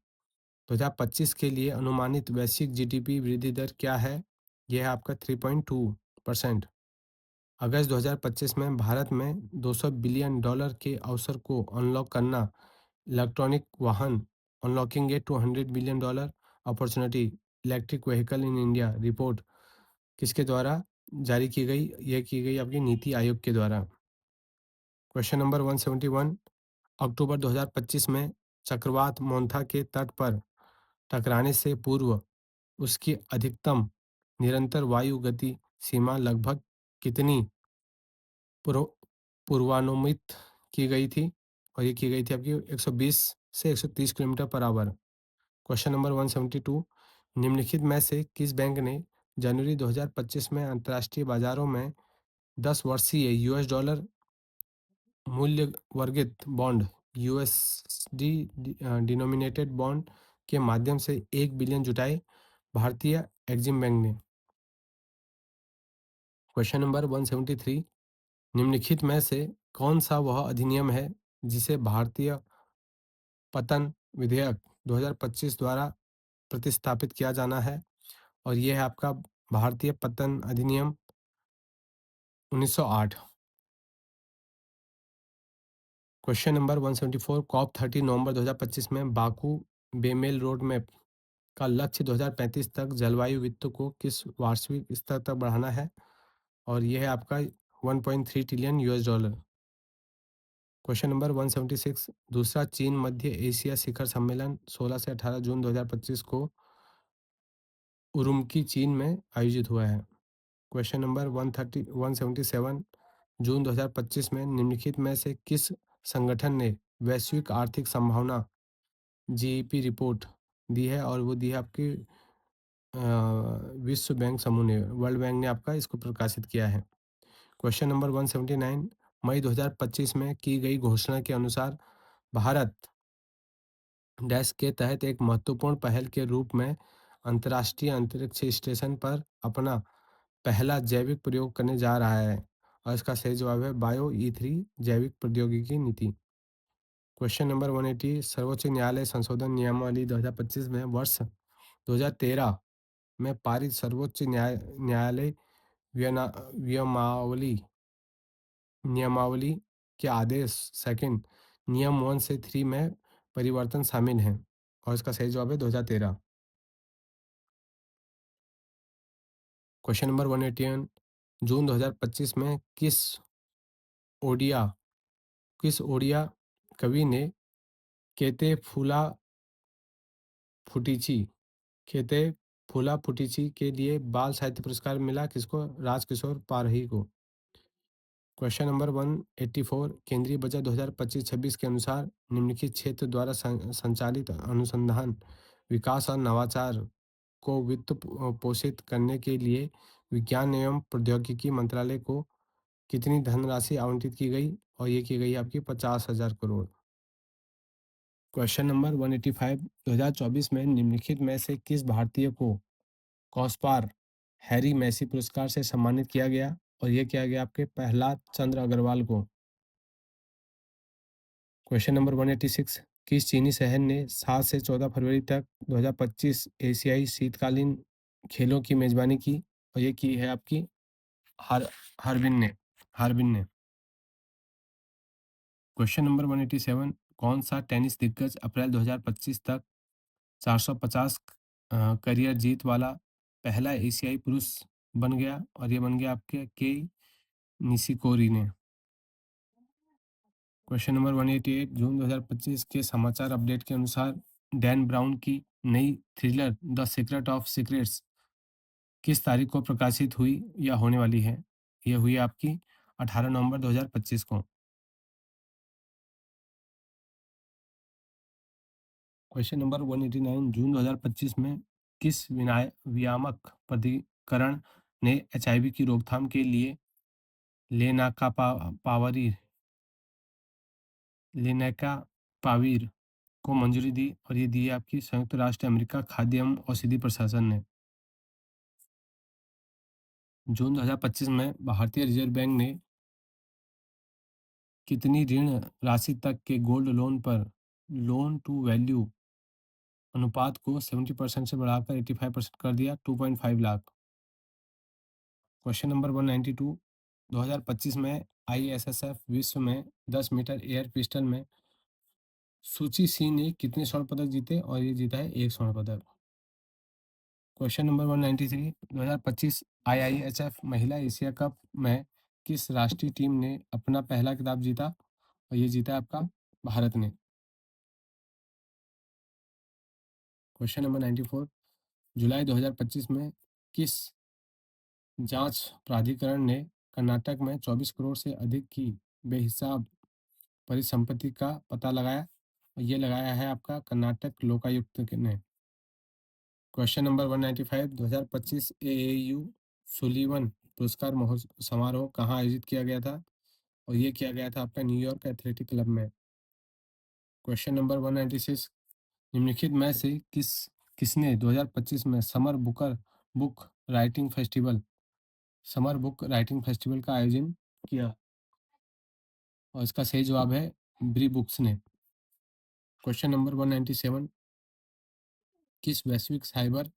2025 के लिए अनुमानित वैश्विक जीडीपी वृद्धि दर क्या है? यह है आपका 3.2%। अगस्त 2025 में भारत में $200 बिलियन के अवसर को अनलॉक करना, इलेक्ट्रॉनिक वाहन unlocking A $200 billion opportunity electric vehicle in India report किसके द्वारा जारी की गई? यह की गई आपकी नीति आयोग के द्वारा। क्वेश्चन नंबर 171, अक्टूबर 2025 में चक्रवात मोन्था के तट पर टकराने से पूर्व उसकी अधिकतम निरंतर वायु गति सीमा लगभग कितनी पूर्व पूर्वानुमित की गई थी? और ये की गई थी आपकी 120 से 130 kilometre per hour. Question number 172, निम्नलिखित में से किस बैंक ने जनवरी 2025 में अंतर्राष्ट्रीय बाजारों में 10 वर्षीय यूएस डॉलर मूल्य वर्गित बॉन्ड यूएसडी डिनोमिनेटेड बॉन्ड के माध्यम से 1 बिलियन जुटाए? भारतीय एग्जिम बैंक ने। क्वेश्चन नंबर 173, निम्नलिखित में से कौन सा वह अधिनियम है जिसे भारतीय पतन विधेयक 2025 द्वारा प्रतिस्थापित किया जाना है? और यह है आपका भारतीय पतन अधिनियम 1908। क्वेश्चन नंबर 174, कॉप 30 नवंबर 2025 में बाकू बेमेल रोड मैप का लक्ष्य 2035 तक जलवायु वित्त को किस वार्षिक स्तर तक बढ़ाना है? और यह है आपका 1.3 trillion US dollar. Question number 176, दूसरा चीन मध्य एशिया शिखर सम्मेलन 16 से 18 जून 2025 को उरुमकी चीन में आयोजित हुआ है। क्वेश्चन नंबर 177, जून 2025 में निम्नलिखित में से किस संगठन ने वैश्विक आर्थिक संभावना जीईपी रिपोर्ट दी है? और वो दी है आपकी विश्व बैंक समूह ने, वर्ल्ड बैंक ने आपका इसको प्रकाशित किया है। क्वेश्चन नंबर 179, मई 2025 में की गई घोषणा के अनुसार भारत डैश के तहत एक महत्वपूर्ण पहल के रूप में अंतर्राष्ट्रीय अंतरिक्ष स्टेशन पर अपना पहला जैविक प्रयोग करने जा रहा है। और इसका सही जवाब है बायो ई3 जैविक प्रौद्योगिकी नीति। क्वेश्चन नंबर 180, सर्वोच्च न्यायालय संशोधन नियमावली 2025 में वर्ष 2013 में पारित सर्वोच्च न्यायालय नियमावली नियमावली के आदेश सेकंड नियम 1 से 3 में परिवर्तन शामिल हैं। और इसका सही जवाब है 2013। क्वेश्चन नंबर 181, जून 2025 में ओडिया किस ओडिया कवि ने केते फूला फुटीची केते फूला फुटीची के लिए बाल साहित्य पुरस्कार मिला? किसको? राजकिशोर पारही को। क्वेश्चन नंबर 184, केंद्रीय बजट 2025-26 के अनुसार निम्नलिखित क्षेत्र द्वारा संचालित अनुसंधान विकास और नवाचार को वित्त पोषित करने के लिए विज्ञान एवं प्रौद्योगिकी मंत्रालय को कितनी धनराशि आवंटित की गई? और ये की गई आपकी 50,000 करोड़। क्वेश्चन नंबर 185, 2024 में निम्नलिखित में से किस भारतीय को कॉस्पार हैरी मैसी पुरस्कार से सम्मानित किया गया? और ये किया गया आपके प्रहलाद चंद्र अग्रवाल को। क्वेश्चन नंबर 186, किस चीनी शहर ने 7 से 14 फरवरी तक 2025 एशियाई शीतकालीन खेलों की मेजबानी की? और ये की है आपकी हर हार्बिन ने। क्वेश्चन नंबर 187, कौन सा टेनिस दिग्गज अप्रैल 2025 तक 450 करियर जीत वाला पहला एशियाई पुरुष बन गया? और ये बन गया आपके के निशिकोरी ने। क्वेश्चन नंबर 188, जून 2025 के समाचार अपडेट के अनुसार डैन ब्राउन की नई thriller the secret of secrets किस तारीख को प्रकाशित हुई या होने वाली है? ये हुई आपकी 18 नवंबर 2025 को। क्वेश्चन नंबर 189, जून 2025 में किस वियामक प्राधिकरण ने एचआईवी की रोकथाम के लिए लेनाका पावीर को मंजूरी दी? और ये दी है आपकी संयुक्त राष्ट्र अमेरिका खाद्य एवं औषधि प्रशासन ने। जून 2025 में भारतीय रिजर्व बैंक ने कितनी ऋण राशि तक के गोल्ड लोन पर लोन टू वैल्यू अनुपात को 70% से बढ़ाकर 85% कर दिया? 2.5 लाख। क्वेश्चन नंबर 192, 2025 में आईएसएसएफ विश्व में 10 मीटर एयर पिस्टल में सूची सिंह ने कितने स्वर्ण पदक जीते? और ये जीता है 1 स्वर्ण पदक। क्वेश्चन नंबर 193, 2025 आईआईएचएफ महिला एशिया कप में किस राष्ट्रीय टीम ने अपना पहला खिताब जीता? और ये जीता है आपका भारत ने। क्वेश्चन नंबर 94, जुलाई 2025 में किस जांच प्राधिकरण ने कर्नाटक में 24 करोड़ से अधिक की बेहिसाब परिसंपत्ति का पता लगाया? और ये लगाया है आपका कर्नाटक लोकायुक्त ने। क्वेश्चन नंबर 195, 2025 एएयू सुलीवन पुरस्कार समारोह कहाँ आयोजित किया गया था? और ये किया गया था आपका न्यूयॉर्क एथलेटिक क्लब में। क्वेश्चन नंबर 196, निम्नलिखित में से किसने 2025 में समर बुक राइटिंग फेस्टिवल का आयोजन किया? और इसका सही जवाब है ब्री बुक्स ने। क्वेश्चन नंबर 197, किस वैश्विक साइबर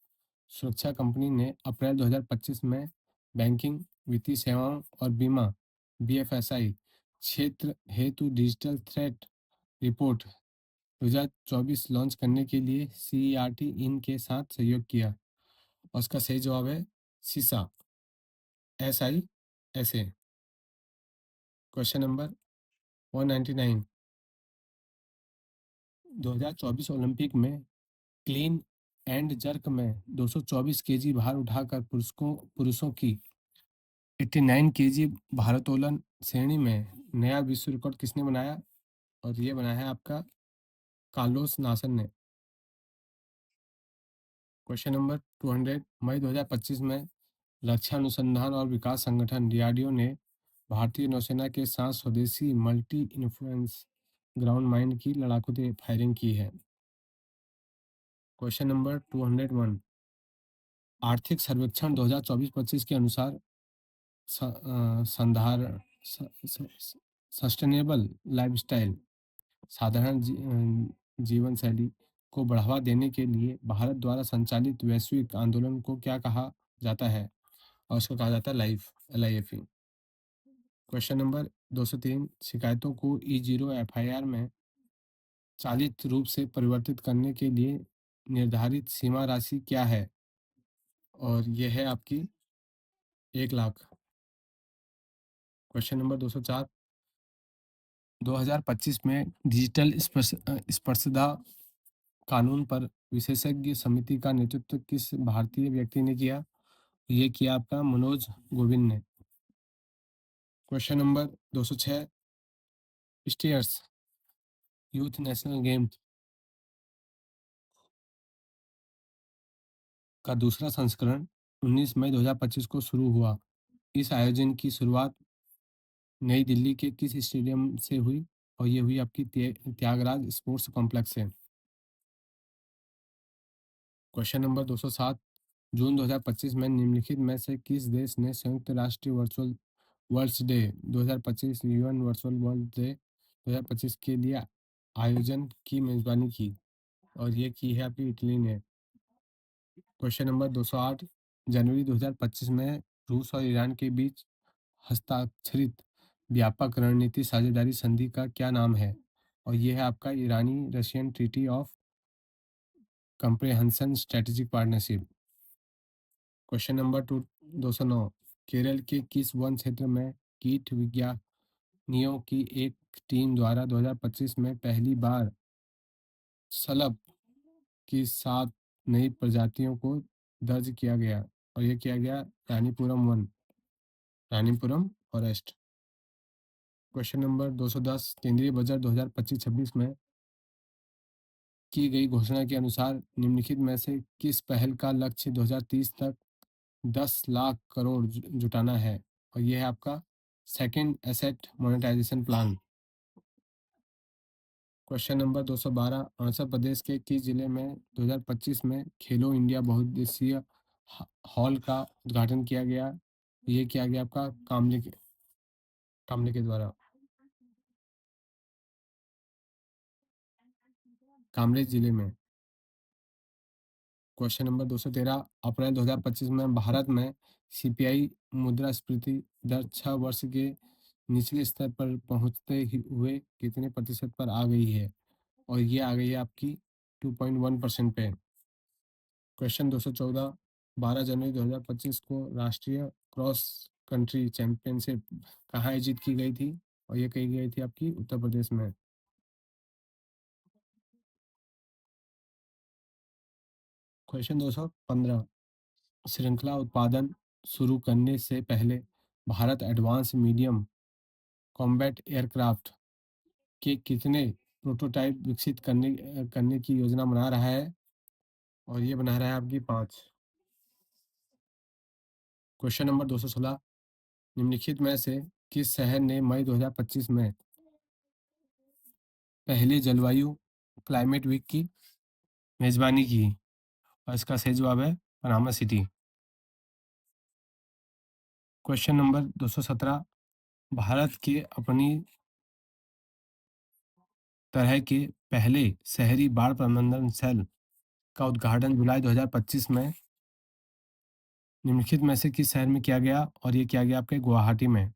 सुरक्षा कंपनी ने अप्रैल 2025 में बैंकिंग, वित्तीय सेवाओं और बीमा बीएफएसआई क्षेत्र हेतु डिजिटल थ्रेट रिपोर्ट 2024 लॉन्च करने के लिए सीईआरटी इन के साथ सहयोग किया? और उसका सही जवाब है सीसा SISA। क्वेश्चन नंबर 199, 2024 ओलंपिक में क्लीन एंड जर्क में 224 केजी भार उठाकर पुरुषों की 89 केजी भारोत्तोलन श्रेणी में नया विश्व रिकॉर्ड किसने बनाया? और ये बनाया है आपका कार्लोस नासन ने। क्वेश्चन नंबर 200, मई 2025 में रक्षा अनुसंधान और विकास संगठन डीआरडीओ ने भारतीय नौसेना के साथ स्वदेशी मल्टी इन्फ्लुएंस ग्राउंड माइंड की लड़ाकू फायरिंग की है? क्वेश्चन नंबर 201, आर्थिक सर्वेक्षण 2024-25 के अनुसार संधारण सस्टेनेबल लाइफस्टाइल साधारण जीवन शैली को बढ़ावा देने के लिए भारत द्वारा संचालित वैश्विक आंदोलन को क्या कहा जाता है? और उसको कहा जाता है लाइफ LIFE। क्वेश्चन नंबर 203, शिकायतों को E0 FIR में चालित रूप से परिवर्तित करने के लिए निर्धारित सीमा राशि क्या है? और यह है आपकी 1 लाख। क्वेश्चन नंबर 204, 2025 में डिजिटल स्पर्शदा कानून पर विशेषज्ञ समिति का नेतृत्व किस भारतीय व्यक्ति ने किया? ये किया आपका मनोज गोविंद ने। Question number 206, stairs youth national game का दूसरा संस्करण 19 मई 2025 को शुरू हुआ। इस आयोजन की शुरुआत नई दिल्ली के किस स्टेडियम से हुई? और ये हुई आपकी त्यागराज स्पोर्ट्स कॉम्प्लेक्स से। क्वेश्चन नंबर 207, जून 2025 में निम्नलिखित में से किस देश ने संयुक्त राष्ट्र virtual worlds day 2025 UN virtual world day 2025 के लिए आयोजन की मेजबानी की? और ये की है आपकी इटली ने। क्वेश्चन नंबर 208, जनवरी 2025 में रूस और ईरान के बीच हस्ताक्षरित व्यापक रणनीति साझेदारी संधि का क्या नाम है? और ये है आपका ईरानी Russian treaty of comprehensive strategic partnership. Question number 209, Kerala के किस वन क्षेत्र में कीट विज्ञानियों की एक टीम द्वारा 2025 में पहली बार सलब की 7 नई प्रजातियों को दर्ज किया गया? और ये किया गया रानीपुरम फॉरेस्ट। क्वेश्चन नंबर 210, केंद्रीय बजट 2025-26 में की गई घोषणा के अनुसार निम्नलिखित में से किस पहल का लक्ष्य 2030 तक 10 लाख करोड़ जुटाना है? और यह है आपका second asset monetisation plan. Question number 212, Arunachal Pradesh के किस जिले में 2025 में खेलो इंडिया बहुउद्देशीय हॉल का उद्घाटन किया गया? ये किया गया आपका कामले के द्वारा, कामले जिले में। क्वेश्चन नंबर 213, अप्रैल 2025 में भारत में CPI मुद्रास्फीति दर 6 वर्ष के निचले स्तर पर पहुंचते हुए कितने प्रतिशत पर आ गई है? और ये आ गई है आपकी 2.1% पे। क्वेश्चन 214, 12 जनवरी 2025 को राष्ट्रीय क्रॉस कंट्री चैंपियनशिप कहाँ आयोजित की गई थी? और ये कही गई थी आपकी उत्तर प्रदेश में। क्वेश्चन 215, श्रृंखला उत्पादन शुरू करने से पहले Bharat advance medium combat aircraft के कितने प्रोटोटाइप विकसित करने की योजना बना रहा है? और ये बना रहा है आपकी 5। क्वेश्चन नंबर 216, निम्नलिखित में से किस शहर ने मई 2025 में पहले जलवायु क्लाइमेट वीक की मेजबानी की? और इसका सही जवाब है Panama city. Question number 217, Bharat के अपनी तरह के पहले शहरी बाढ़ प्रबंधन सेल का उद्घाटन जुलाई 2025 में निम्नलिखित में से किस शहर में किया गया? और ये किया गया आपके गुवाहाटी में।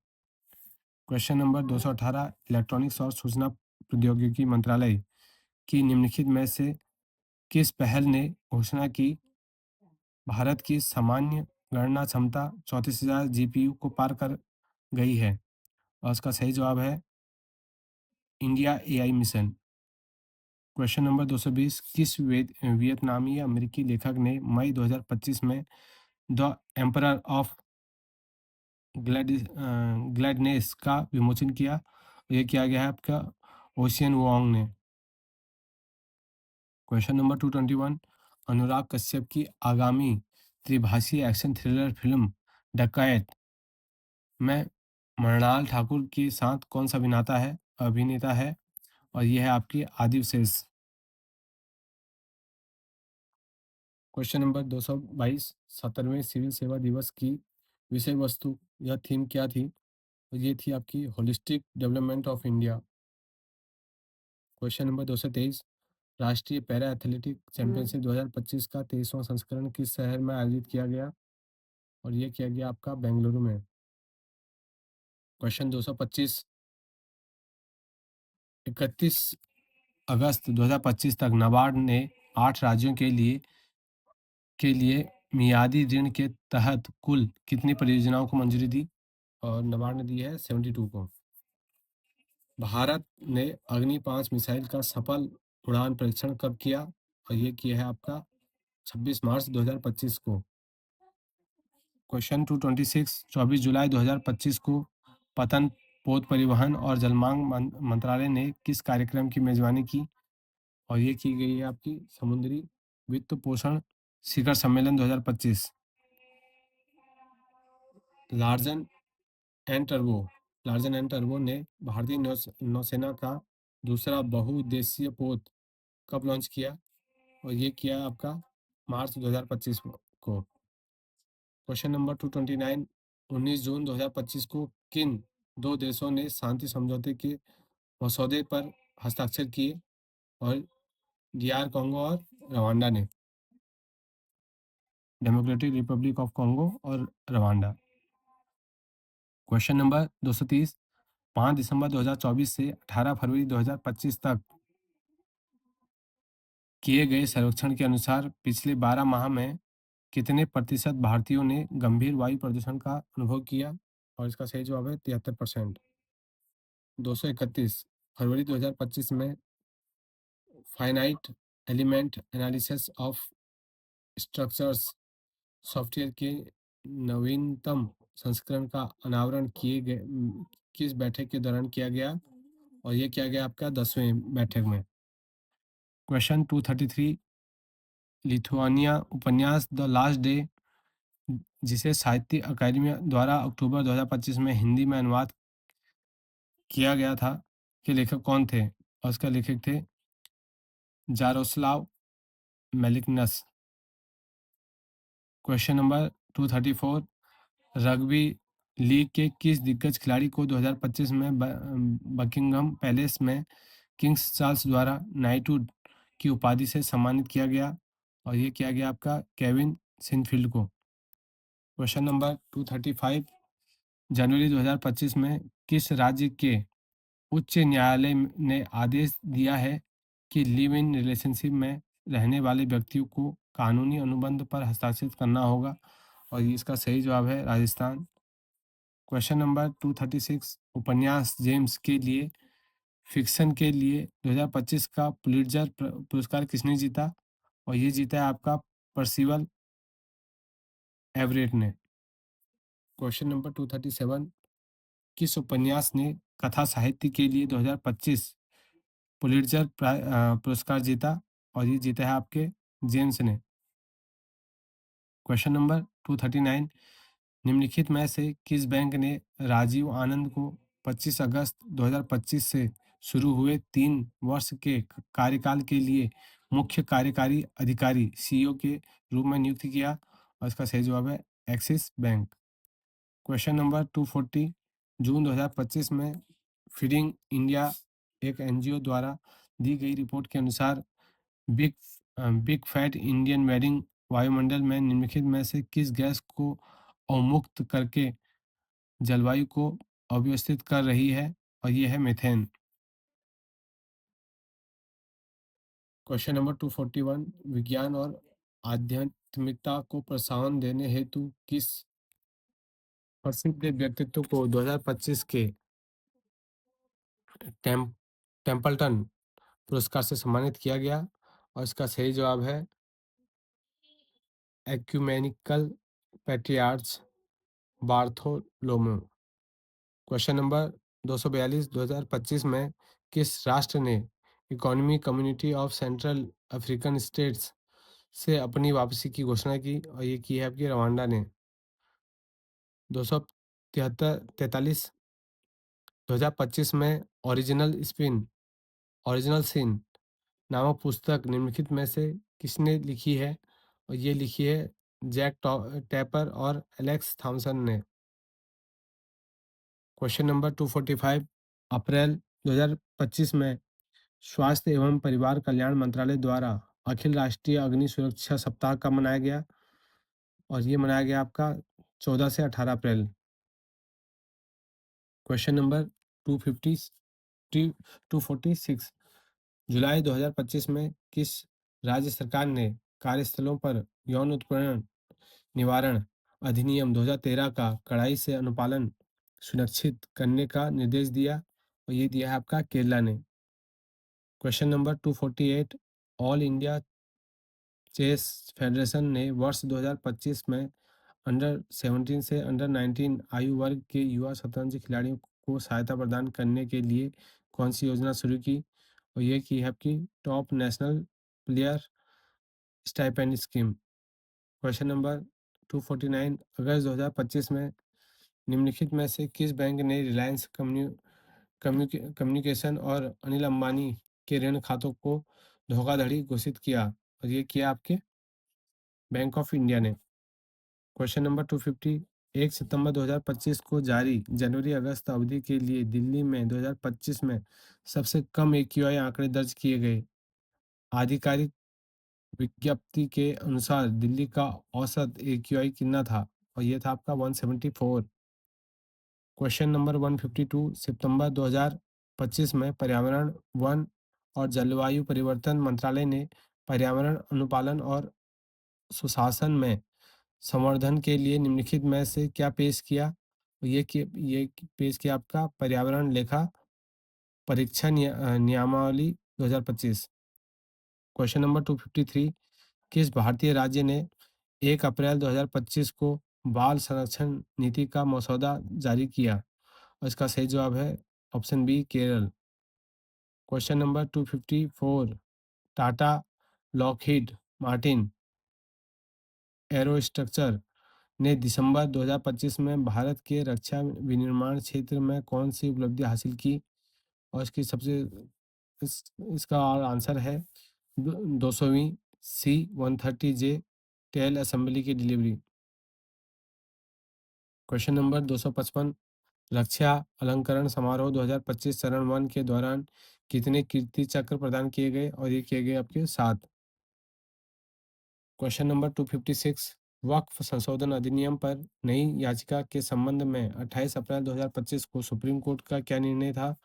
क्वेश्चन नंबर 218, इलेक्ट्रॉनिक्स और सूचना प्रौद्योगिकी मंत्रालय की निम्नलिखित में से किस पहल ने घोषणा की भारत की सामान्य गणना क्षमता 34,000 GPU को पार कर गई है? और इसका सही जवाब है India AI mission. Question number 220, किस वियतनामी अमेरिकी लेखक ने मई 2025 में द एम्परर ऑफ ग्लैडनेस का विमोचन किया? ये किया गया है आपका ओशियन वोंग ने। क्वेश्चन नंबर 221, अनुराग कश्यप की आगामी त्रिभाषीय एक्शन थ्रिलर फिल्म डकैत में मृणाल ठाकुर के साथ कौन सा अभिनेता है? और यह है आपकी आदिव शेष। क्वेश्चन नंबर 222, 17वें सिविल सेवा दिवस की विषय वस्तु या थीम क्या थी? तो ये थी आपकी holistic development of India. Question number 223, राष्ट्रीय पैरा एथलेटिक चैंपियनशिप 2025 का 23वां संस्करण किस शहर में आयोजित किया गया? और ये किया गया आपका बेंगलुरु में। क्वेश्चन 225, 31 अगस्त 2025 तक नाबार्ड ने 8 राज्यों के लिए मियादी ऋण के तहत कुल कितनी परियोजनाओं को मंजूरी दी? और नाबार्ड ने दी है 72 को। भारत ने अग्नि 5 मिसाइल का सफल उड़ान परीक्षण कब किया? और ये किया है आपका 26 मार्च 2025 को। क्वेश्चन 226, 24 जुलाई 2025 को पतन पोत परिवहन और जलमार्ग मंत्रालय ने किस कार्यक्रम की मेजबानी की? और ये की गई है आपकी समुद्री वित्त पोषण शिखर सम्मेलन 2025। लार्जन एंड टर्बो लार्जन एंड टर्बो ने भारतीय नौसेना का दूसरा बहुउद्देशीय पोत कब लॉन्च किया? और ये किया आपका मार्च 2025 को। क्वेश्चन नंबर 229, 19 जून 2025 को किन दो देशों ने शांति समझौते के मसौदे पर हस्ताक्षर किए? और डीआर कॉन्गो और रवांडा ने। डेमोक्रेटिक रिपब्लिक ऑफ कॉन्गो और रवांडा। क्वेश्चन नंबर 230, 5 दिसंबर 2024 से 18 फरवरी 2025 तक किए गए सर्वेक्षण के अनुसार पिछले 12 माह में कितने प्रतिशत भारतीयों ने गंभीर वायु प्रदूषण का अनुभव किया? और इसका सही जवाब है 73%। 231, फरवरी 2025 में finite element analysis of structures software के नवीनतम संस्करण का अनावरण किस बैठक के दौरान किया गया? और ये किया गया आपका 10वें बैठक में। क्वेश्चन 233, लिथुआनिया उपन्यास द लास्ट डे, जिसे साहित्य अकादमी द्वारा अक्टूबर 2025 में हिंदी में अनुवाद किया गया था, के लेखक कौन थे? और उसका लेखक थे जारोस्लाव मेलिकनस। क्वेश्चन नंबर 234, रग्बी लीग के किस दिग्गज खिलाड़ी को 2025 में बकिंगम पैलेस में किंग्स चार्ल्स द्वारा नाइटहुड की उपाधि से सम्मानित किया गया? और ये किया गया आपका केविन सिनफील्ड को। क्वेश्चन नंबर 235, जनवरी 2025 में किस राज्य के उच्च न्यायालय ने आदेश दिया है कि लिव इन रिलेशनशिप में रहने वाले व्यक्तियों को कानूनी अनुबंध पर हस्ताक्षर करना होगा? और इसका सही जवाब है राजस्थान। क्वेश्चन नंबर 236, उपन्यास जेम्स के लिए फिक्शन के लिए 2025 का पुलिट्जर पुरस्कार किसने जीता? और ये जीता है आपका पर्सिवल एवरेट ने। क्वेश्चन नंबर 237, किस उपन्यास ने कथा साहित्य के लिए 2025 पुलिट्जर पुरस्कार जीता? और ये जीता है आपके जेम्स ने। क्वेश्चन नंबर 239, निम्नलिखित में से किस बैंक ने राजीव आनंद को 25 अगस्त 2025 से शुरू हुए 3 वर्ष के कार्यकाल के लिए मुख्य कार्यकारी अधिकारी सीईओ के रूप में नियुक्त किया? और इसका सही जवाब है एक्सिस बैंक। क्वेश्चन नंबर 240, जून 2025 में फीडिंग इंडिया एक एनजीओ द्वारा दी गई रिपोर्ट के अनुसार big big fat Indian wedding वायुमंडल में निम्नलिखित में से किस गैस को अवमुक्त करके जलवायु को अव्यवस्थित कर रही है? और ये है मीथेन। क्वेश्चन नंबर 241, विज्ञान और आध्यात्मिकता को प्रोत्साहन देने हेतु किस प्रसिद्ध व्यक्तित्व को 2025 के टेम टेम्पल्टन पुरस्कार से सम्मानित किया गया? और इसका सही जवाब है ecumenical patriarch Bartholomew. Question number 242, 2025 में किस राष्ट्र ने economic community of central African states से अपनी वापसी की घोषणा की? और ये की है आपकी रवांडा ने। 243, 2025 में ओरिजिनल सिन नामक पुस्तक निम्नलिखित में से किसने लिखी है? और ये लिखी है टैपर और एलेक्स थॉमसन ने। क्वेश्चन नंबर 245, अप्रैल 2025 में स्वास्थ्य एवं परिवार कल्याण मंत्रालय द्वारा अखिल राष्ट्रीय अग्नि सुरक्षा सप्ताह कब मनाया गया? और ये मनाया गया आपका 14 से 18 अप्रैल। क्वेश्चन नंबर 246, जुलाई 2025 में किस राज्य सरकार ने कार्यस्थलों पर यौन उत्पीड़न निवारण अधिनियम 2013 का कड़ाई से अनुपालन सुनिश्चित करने का निर्देश दिया? और ये दिया है आपका केरला ने। Question number 248, All India Chess Federation ने वर्ष 2025 में अंडर 17 से अंडर 19 आयु वर्ग के युवा शतरंज खिलाड़ियों को सहायता प्रदान करने के लिए कौन सी योजना शुरू की? और ये की है आपकी top national player stipend scheme. Question number 249, अगस्त 2025 में निम्नलिखित में से किस बैंक ने रिलायंस कम्युनिकेशन और अनिल अंबानी के ऋण खातों को धोखाधड़ी घोषित किया? और ये किया आपके बैंक ऑफ इंडिया ने। क्वेश्चन नंबर 250, 1 सितंबर 2025 को जारी जनवरी अगस्त अवधि के लिए दिल्ली में 2025 में सबसे कम एक्यूआई आंकड़े दर्ज किए गए। आधिकारिक विज्ञप्ति के अनुसार दिल्ली का औसत एक्यूआई कितना था? और ये था आपका 174। क्वेश्चन नंबर 152, सितंबर 2025 में पर्यावरण, वन और जलवायु परिवर्तन मंत्रालय ने पर्यावरण अनुपालन और सुशासन में संवर्धन के लिए निम्नलिखित में से क्या पेश किया? ये पेश किया आपका पर्यावरण लेखा परीक्षा नियमावली 2025। क्वेश्चन नंबर 253, किस भारतीय राज्य ने 1 अप्रैल 2025 को बाल संरक्षण नीति का मसौदा जारी किया? और इसका सही जवाब है option B, Kerala. Question number 254, Tata Lockheed Martin aerostructure ने दिसंबर 2025 में भारत के रक्षा विनिर्माण क्षेत्र में कौन सी उपलब्धि हासिल की? और इसकी सबसे इसका आंसर है 200वीं C-130J टेल असेंबली की डिलीवरी। क्वेश्चन नंबर 255, रक्षा अलंकरण समारोह 2025 चरण 1 के दौरान कितने कीर्ति चक्र प्रदान किए गए? और ये किए गए आपके 7। क्वेश्चन नंबर 256, वक्फ संशोधन अधिनियम पर नई याचिका के संबंध में 28 अप्रैल 2025 को सुप्रीम कोर्ट का क्या निर्णय था?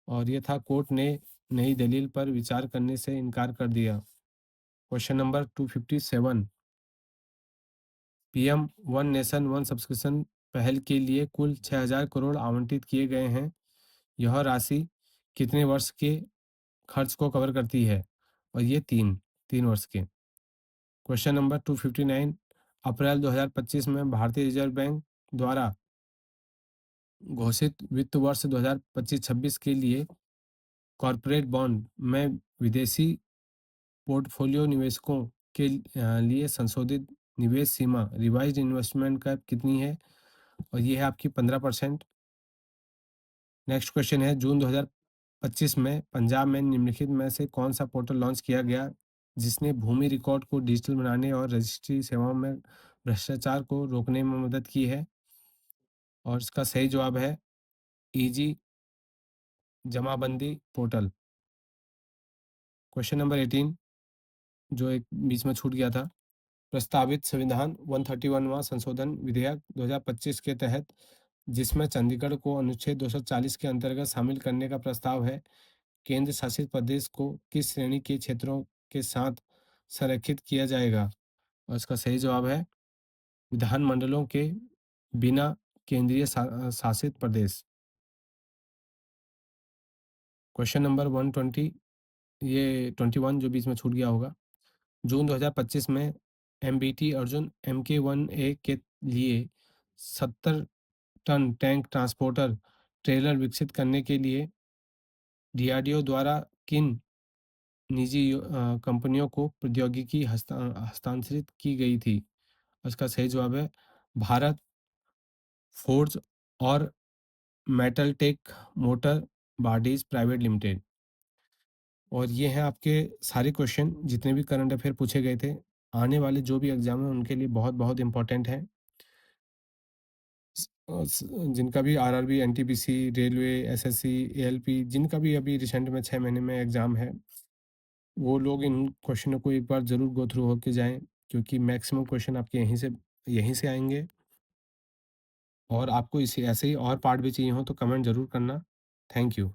और ये था कोर्ट ने नई दलील पर विचार करने से इनकार कर दिया। Question number 257, PM one nation one subscription पहल के लिए कुल 6000 करोड़ आवंटित किए गए हैं। यह राशि कितने वर्ष के खर्च को कवर करती है? और ये 3 वर्ष के। क्वेश्चन नंबर 259, अप्रैल 2025 में भारतीय रिजर्व बैंक द्वारा घोषित वित्त वर्ष 2025-26 के लिए कॉरपोरेट बॉन्ड में विदेशी पोर्टफोलियो निवेशकों के लिए संशोधित निवेश सीमा रिवाइज्ड इन्वेस्टमेंट कैप कितनी है? और ये है आपकी 15%। नेक्स्ट क्वेश्चन है, जून 2025 में पंजाब में निम्नलिखित में से कौन सा पोर्टल लॉन्च किया गया जिसने भूमि रिकॉर्ड को डिजिटल बनाने और रजिस्ट्री सेवाओं में भ्रष्टाचार को रोकने में मदद की है? और इसका सही जवाब है ईजी जमाबंदी पोर्टल। क्वेश्चन नंबर 18, जो एक बीच में छूट गया था, प्रस्तावित संविधान 131वां संशोधन विधेयक 2025 के तहत जिसमें चंडीगढ़ को अनुच्छेद 240 के अंतर्गत शामिल करने का प्रस्ताव है, केंद्र शासित प्रदेश को किस श्रेणी के क्षेत्रों के साथ संरेखित किया जाएगा? और इसका सही जवाब है विधानमंडलों के बिना केंद्रीय शासित प्रदेश। क्वेश्चन नंबर 120, ये 21 जो बीच में छूट गया होगा, जून 2025 में MBT अर्जुन MK-1A के लिए 70 टन टैंक ट्रांसपोर्टर ट्रेलर विकसित करने के लिए DRDO द्वारा किन निजी कंपनियों को प्रौद्योगिकी हस्तांतरित की गई थी? इसका सही जवाब है भारत फोर्ज और मेटलटेक मोटर बॉडीज प्राइवेट लिमिटेड। और ये हैं आपके सारे क्वेश्चन जितने भी करंट अफेयर पूछे गए थे। आने वाले जो भी एग्ज़ाम हैं उनके लिए बहुत-बहुत इम्पोर्टेंट हैं। स अ, स जिनका भी RRB, NTPC, railway, SSC, ALP जिनका भी अभी रिसेंट में 6 महीने में एग्ज़ाम है, वो लोग इन क्वेश्चनों को एक बार ज़रूर गो थ्रू होके जाएँ, क्योंकि मैक्सिमम क्वेश्चन आपके यहीं से आएँगे। और आपको इसी ऐसे ही और पार्ट भी चाहिए हो तो कमेंट ज़रूर करना। Thank you.